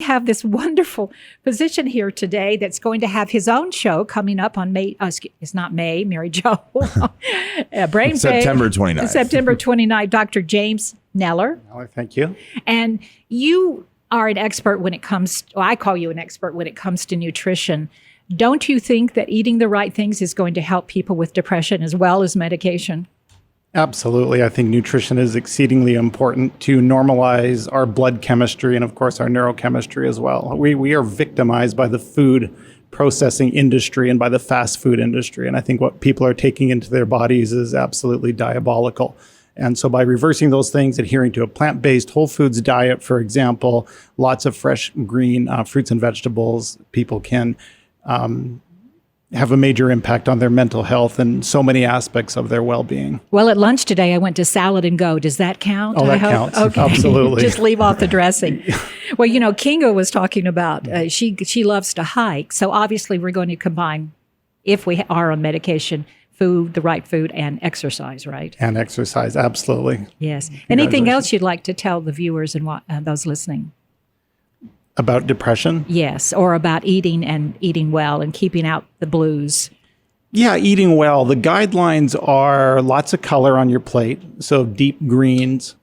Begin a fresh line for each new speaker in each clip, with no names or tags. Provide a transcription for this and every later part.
have this wonderful physician here today that's going to have his own show coming up on May. It's not May, Mary Jo. Brain
September 29th.
September 29th, Dr. James Neller.
Thank you.
And you are an expert when it comes, I call you an expert when it comes to nutrition. Don't you think that eating the right things is going to help people with depression as well as medication?
Absolutely. I think nutrition is exceedingly important to normalize our blood chemistry and, of course, our neurochemistry as well. We are victimized by the food processing industry and by the fast food industry. And I think what people are taking into their bodies is absolutely diabolical. And so by reversing those things, adhering to a plant-based whole foods diet, for example, lots of fresh green fruits and vegetables, people can have a major impact on their mental health and so many aspects of their well-being.
Well, at lunch today, I went to Salad and Go. Does that count?
Oh, that counts.
Okay.
Absolutely.
Just leave off the dressing. Well, you know, Kinga was talking about, she loves to hike. So obviously we're going to combine, if we are on medication, food, the right food, and exercise, right?
And exercise, absolutely.
Yes. Anything else you'd like to tell the viewers and those listening?
About depression?
Yes, or about eating well and keeping out the blues.
Yeah, eating well. The guidelines are lots of color on your plate. So deep greens,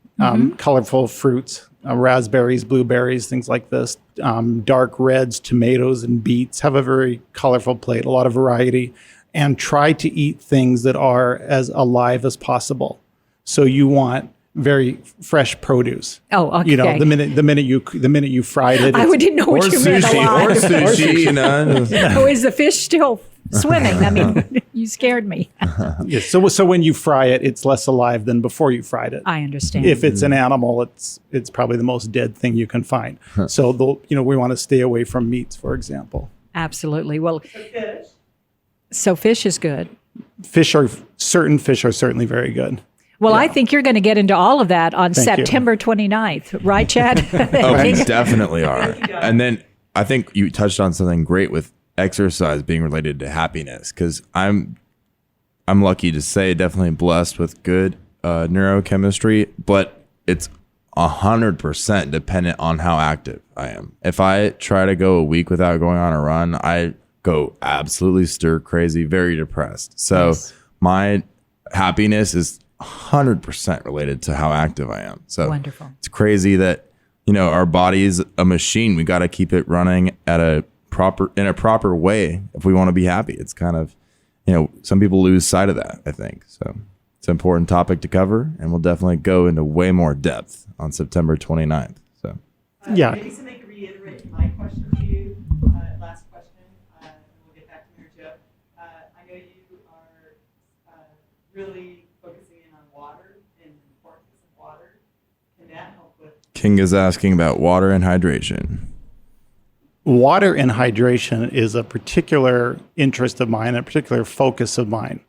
colorful fruits, raspberries, blueberries, things like this. Dark reds, tomatoes, and beets. Have a very colorful plate, a lot of variety. And try to eat things that are as alive as possible. So you want very fresh produe.
Oh, okay.
You know, the minute you fried it,
I didn't know what you meant.
Or sushi, you know.
Oh, is the fish still swimming? I mean, you scared me.
Yes. So when you fry it, it's less alive than before you fried it.
I understand.
If it's an animal, it's probably the most dead thing you can find. So we want to stay away from meats, for example.
Absolutely. Well, so fish is good.
Certain fish are certainly very good.
Well, yeah. I think you're going to get into all of that on September 29th, right, Chad?
Oh, we definitely are. And then I think you touched on something great with exercise being related to happiness, because I'm lucky to say definitely blessed with good neurochemistry, but it's 100% dependent on how active I am. If I try to go a week without going on a run, I go absolutely stir crazy, very depressed. So my happiness is 100% related to how active I am. So
wonderful. It's
crazy that, you know, our body is a machine. We got to keep it running in a proper way if we want to be happy. It's kind of, you know, some people lose sight of that, I think. So it's an important topic to cover, and we'll definitely go into way more depth on September 29th. So
yeah.
Maybe somebody could reiterate my question to you, last question, and we'll get back to Mary Jo. I know you are really focusing in on water and the importance of water. Can that help with?
King is asking about water and hydration.
Water and hydration is a particular interest of mine, a particular focus of mine.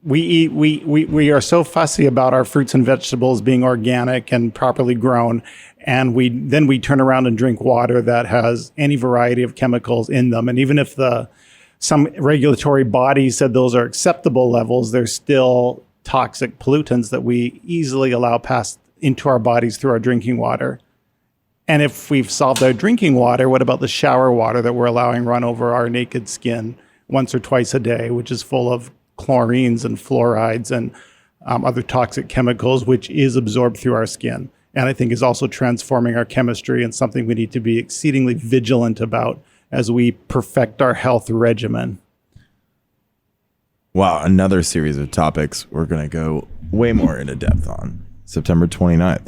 We are so fussy about our fruits and vegetables being organic and properly grown, and we turn around and drink water that has any variety of chemicals in them. And even if some regulatory bodies said those are acceptable levels, there's still toxic pollutants that we easily allow pass into our bodies through our drinking water. And if we've solved our drinking water, what about the shower water that we're allowing run over our naked skin once or twice a day, which is full of chlorines and fluorides and other toxic chemicals, which is absorbed through our skin. And I think is also transforming our chemistry, and something we need to be exceedingly vigilant about as we perfect our health regimen.
Wow, another series of topics we're going to go way more into depth on September 29th.